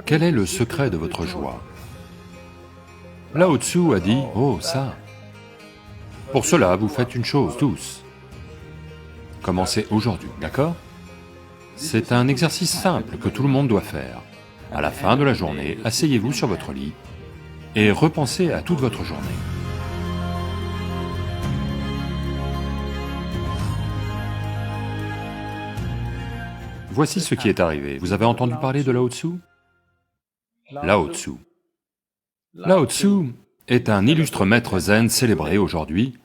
Quel est le secret de votre joie? Lao Tzu a dit, oh ça. Pour cela, vous faites une chose, tous. Commencez aujourd'hui, d'accord? C'est un exercice simple que tout le monde doit faire. À la fin de la journée, asseyez-vous sur votre lit et repensez à toute votre journée. Voici ce qui est arrivé. Vous avez entendu parler de Lao Tzu? Lao Tzu. Lao Tzu est un illustre maître zen célébré aujourd'hui.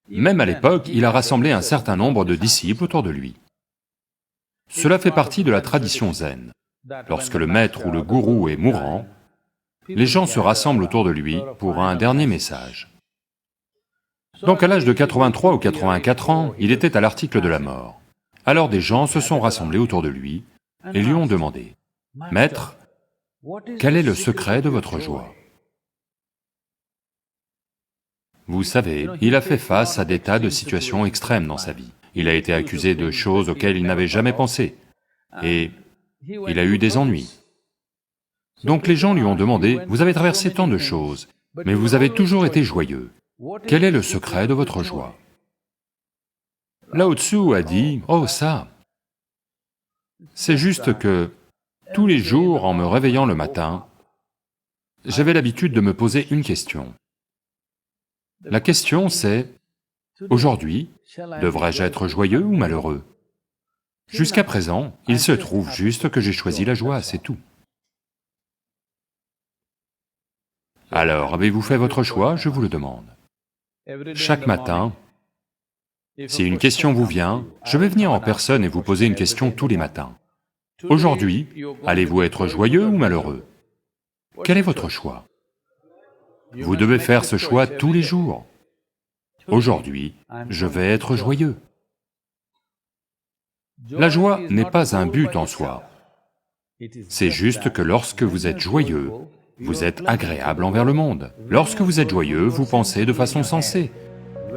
Même à l'époque, il a rassemblé un certain nombre de disciples autour de lui. Cela fait partie de la tradition zen. Lorsque le maître ou le gourou est mourant, les gens se rassemblent autour de lui pour un dernier message. Donc à l'âge de 83 ou 84 ans, il était à l'article de la mort. Alors des gens se sont rassemblés autour de lui et lui ont demandé, « Maître, quel est le secret de votre joie ?» Vous savez, il a fait face à des tas de situations extrêmes dans sa vie. Il a été accusé de choses auxquelles il n'avait jamais pensé, et il a eu des ennuis. Donc les gens lui ont demandé, « Vous avez traversé tant de choses, mais vous avez toujours été joyeux. Quel est le secret de votre joie ?» Lao Tzu a dit, « Oh ça, c'est juste que tous les jours, en me réveillant le matin, j'avais l'habitude de me poser une question. La question c'est, aujourd'hui, devrais-je être joyeux ou malheureux? Jusqu'à présent, il se trouve juste que j'ai choisi la joie, c'est tout. Alors, avez-vous fait votre choix, je vous le demande? Chaque matin, si une question vous vient, je vais venir en personne et vous poser une question tous les matins. Aujourd'hui, allez-vous être joyeux ou malheureux? Quel est votre choix? Vous devez faire ce choix tous les jours. Aujourd'hui, je vais être joyeux. La joie n'est pas un but en soi. C'est juste que lorsque vous êtes joyeux, vous êtes agréable envers le monde. Lorsque vous êtes joyeux, vous pensez de façon sensée.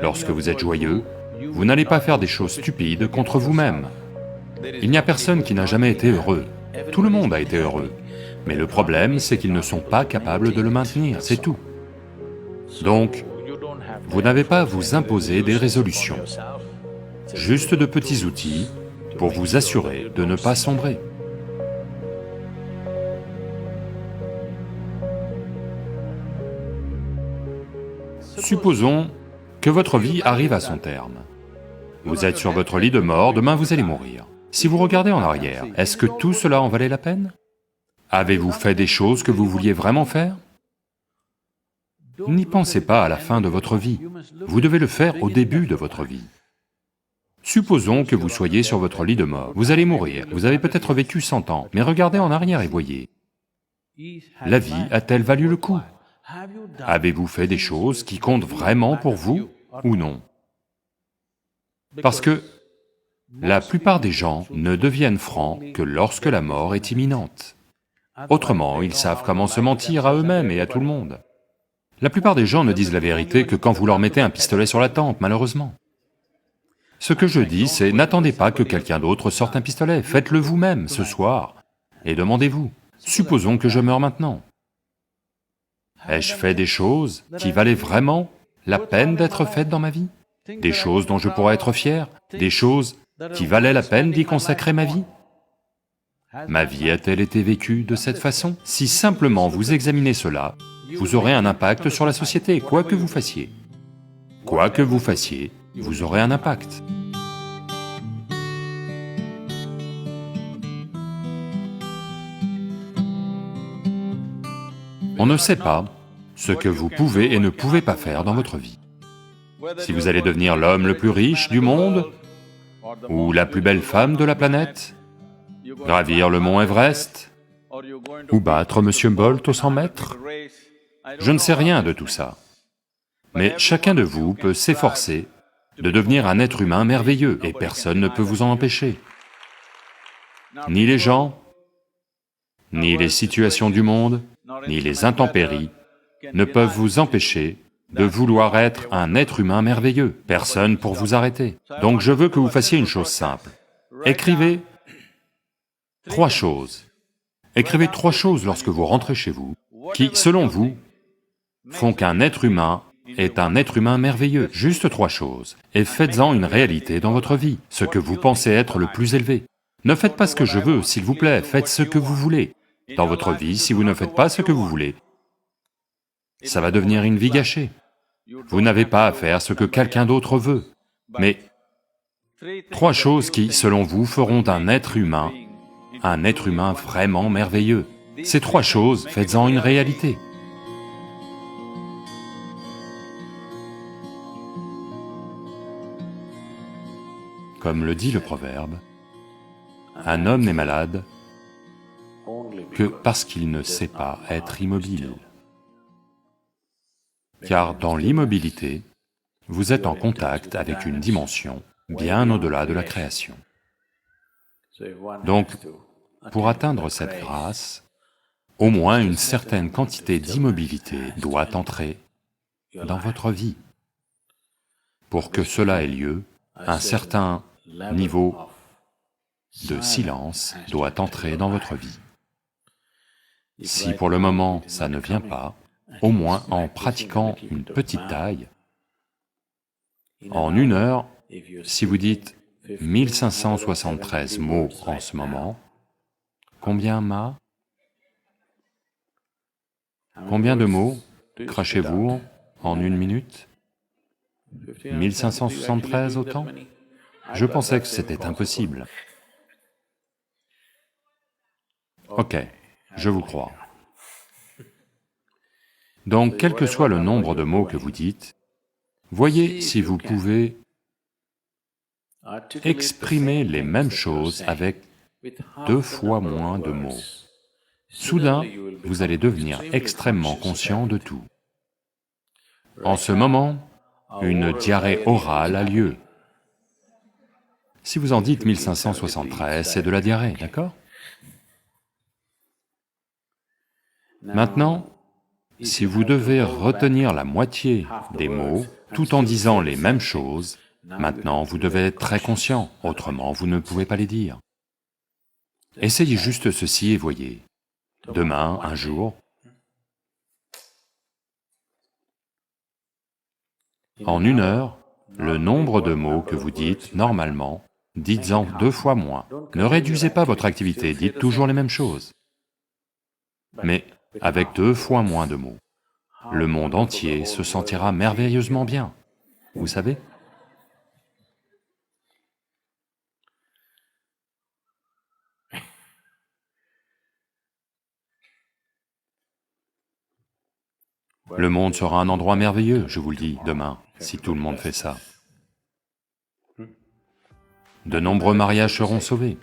Lorsque vous êtes joyeux, vous n'allez pas faire des choses stupides contre vous-même. Il n'y a personne qui n'a jamais été heureux. Tout le monde a été heureux. Mais le problème, c'est qu'ils ne sont pas capables de le maintenir, c'est tout. Donc, vous n'avez pas à vous imposer des résolutions, juste de petits outils pour vous assurer de ne pas sombrer. Supposons que votre vie arrive à son terme. Vous êtes sur votre lit de mort, demain vous allez mourir. Si vous regardez en arrière, est-ce que tout cela en valait la peine? Avez-vous fait des choses que vous vouliez vraiment faire? N'y pensez pas à la fin de votre vie, vous devez le faire au début de votre vie. Supposons que vous soyez sur votre lit de mort, vous allez mourir, vous avez peut-être vécu 100 ans, mais regardez en arrière et voyez. La vie a-t-elle valu le coup? Avez-vous fait des choses qui comptent vraiment pour vous ou non? Parce que la plupart des gens ne deviennent francs que lorsque la mort est imminente. Autrement, ils savent comment se mentir à eux-mêmes et à tout le monde. La plupart des gens ne disent la vérité que quand vous leur mettez un pistolet sur la tempe, malheureusement. Ce que je dis, c'est n'attendez pas que quelqu'un d'autre sorte un pistolet, faites-le vous-même ce soir, et demandez-vous, supposons que je meurs maintenant. Ai-je fait des choses qui valaient vraiment la peine d'être faites dans ma vie? Des choses dont je pourrais être fier? Des choses qui valaient la peine d'y consacrer ma vie? Ma vie a-t-elle été vécue de cette façon? Si simplement vous examinez cela, vous aurez un impact sur la société, quoi que vous fassiez. Quoi que vous fassiez, vous aurez un impact. On ne sait pas ce que vous pouvez et ne pouvez pas faire dans votre vie. Si vous allez devenir l'homme le plus riche du monde, ou la plus belle femme de la planète, gravir le mont Everest, ou battre Monsieur Bolt aux 100 mètres, je ne sais rien de tout ça. Mais chacun de vous peut s'efforcer de devenir un être humain merveilleux, et personne ne peut vous en empêcher. Ni les gens, ni les situations du monde, ni les intempéries ne peuvent vous empêcher de vouloir être un être humain merveilleux, personne pour vous arrêter. Donc je veux que vous fassiez une chose simple. Écrivez 3 choses. Écrivez 3 choses lorsque vous rentrez chez vous, qui, selon vous, font qu'un être humain est un être humain merveilleux, juste 3 choses, et faites-en une réalité dans votre vie, ce que vous pensez être le plus élevé. Ne faites pas ce que je veux, s'il vous plaît, faites ce que vous voulez. Dans votre vie, si vous ne faites pas ce que vous voulez, ça va devenir une vie gâchée. Vous n'avez pas à faire ce que quelqu'un d'autre veut, mais 3 choses qui, selon vous, feront d'un être humain un être humain vraiment merveilleux. Ces 3 choses, faites-en une réalité. Comme le dit le proverbe, un homme n'est malade que parce qu'il ne sait pas être immobile. Car dans l'immobilité, vous êtes en contact avec une dimension bien au-delà de la création. Donc, pour atteindre cette grâce, au moins une certaine quantité d'immobilité doit entrer dans votre vie. Pour que cela ait lieu, un certain niveau de silence doit entrer dans votre vie. Si pour le moment ça ne vient pas, au moins en pratiquant une petite taille, en 1 heure, si vous dites 1573 mots en ce moment, combien ma? Combien de mots crachez-vous en 1 minute? 1573 autant? Je pensais que c'était impossible. Ok, je vous crois. Donc, quel que soit le nombre de mots que vous dites, voyez si vous pouvez exprimer les mêmes choses avec 2 fois moins de mots. Soudain, vous allez devenir extrêmement conscient de tout. En ce moment, une diarrhée orale a lieu. Si vous en dites 1573, c'est de la diarrhée, d'accord? Maintenant, si vous devez retenir la moitié des mots, tout en disant les mêmes choses, maintenant vous devez être très conscient, autrement vous ne pouvez pas les dire. Essayez juste ceci et voyez. Demain, un jour, en 1 heure, le nombre de mots que vous dites normalement, dites-en 2 fois moins. Ne réduisez pas votre activité, dites toujours les mêmes choses, mais avec 2 fois moins de mots. Le monde entier se sentira merveilleusement bien, vous savez? Le monde sera un endroit merveilleux, je vous le dis, demain, si tout le monde fait ça. De nombreux mariages seront sauvés.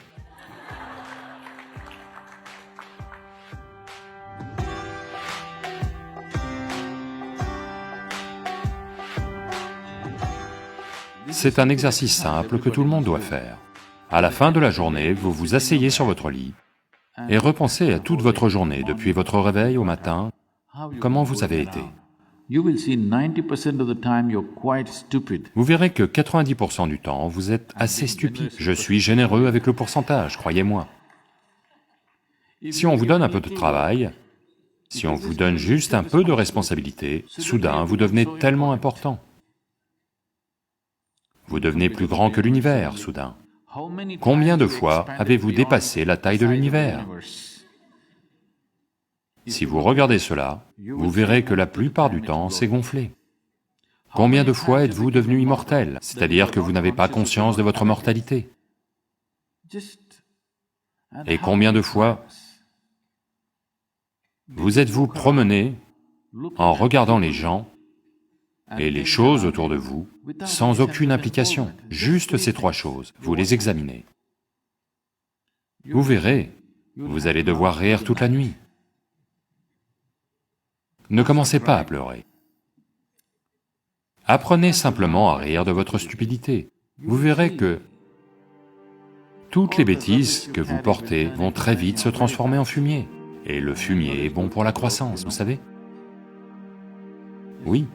C'est un exercice simple que tout le monde doit faire. À la fin de la journée, vous vous asseyez sur votre lit et repensez à toute votre journée, depuis votre réveil au matin, comment vous avez été. Vous verrez que 90% du temps, vous êtes assez stupide. Je suis généreux avec le pourcentage, croyez-moi. Si on vous donne un peu de travail, si on vous donne juste un peu de responsabilité, soudain vous devenez tellement important. Vous devenez plus grand que l'univers, soudain. Combien de fois avez-vous dépassé la taille de l'univers? Si vous regardez cela, vous verrez que la plupart du temps, c'est gonflé. Combien de fois êtes-vous devenu immortel, c'est-à-dire que vous n'avez pas conscience de votre mortalité? Et combien de fois vous êtes-vous promené en regardant les gens et les choses autour de vous sans aucune implication, juste ces 3 choses, vous les examinez. Vous verrez, vous allez devoir rire toute la nuit. Ne commencez pas à pleurer. Apprenez simplement à rire de votre stupidité. Vous verrez que toutes les bêtises que vous portez vont très vite se transformer en fumier. Et le fumier est bon pour la croissance, vous savez? Oui.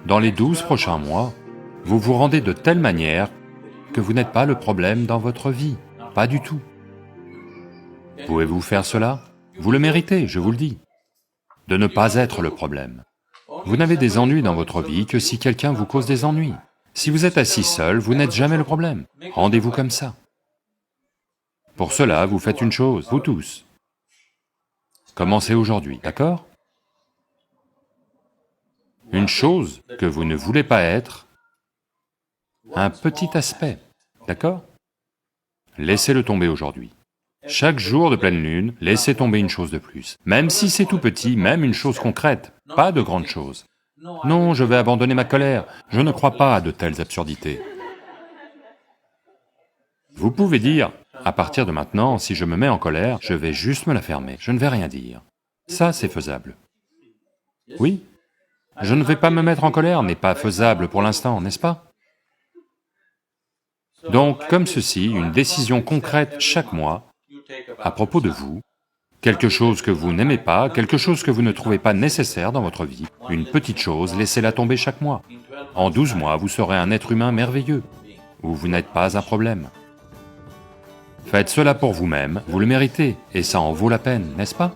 Dans les 12 prochains mois, Vous vous rendez de telle manière que vous n'êtes pas le problème dans votre vie, pas du tout. Pouvez-vous faire cela? Vous le méritez, je vous le dis, de ne pas être le problème. Vous n'avez des ennuis dans votre vie que si quelqu'un vous cause des ennuis. Si vous êtes assis seul, vous n'êtes jamais le problème. Rendez-vous comme ça. Pour cela, vous faites une chose, vous tous. Commencez aujourd'hui, d'accord? Une chose que vous ne voulez pas être, un petit aspect, d'accord? Laissez-le tomber aujourd'hui. Chaque jour de pleine lune, laissez tomber une chose de plus. Même si c'est tout petit, même une chose concrète, pas de grande chose. Non, je vais abandonner ma colère, je ne crois pas à de telles absurdités. Vous pouvez dire, à partir de maintenant, si je me mets en colère, je vais juste me la fermer, je ne vais rien dire. Ça, c'est faisable. Oui, je ne vais pas me mettre en colère n'est pas faisable pour l'instant, n'est-ce pas? Donc, comme ceci, une décision concrète chaque mois, à propos de vous, quelque chose que vous n'aimez pas, quelque chose que vous ne trouvez pas nécessaire dans votre vie, une petite chose, laissez-la tomber chaque mois. En 12 mois, vous serez un être humain merveilleux, où vous n'êtes pas un problème. Faites cela pour vous-même, vous le méritez, et ça en vaut la peine, n'est-ce pas?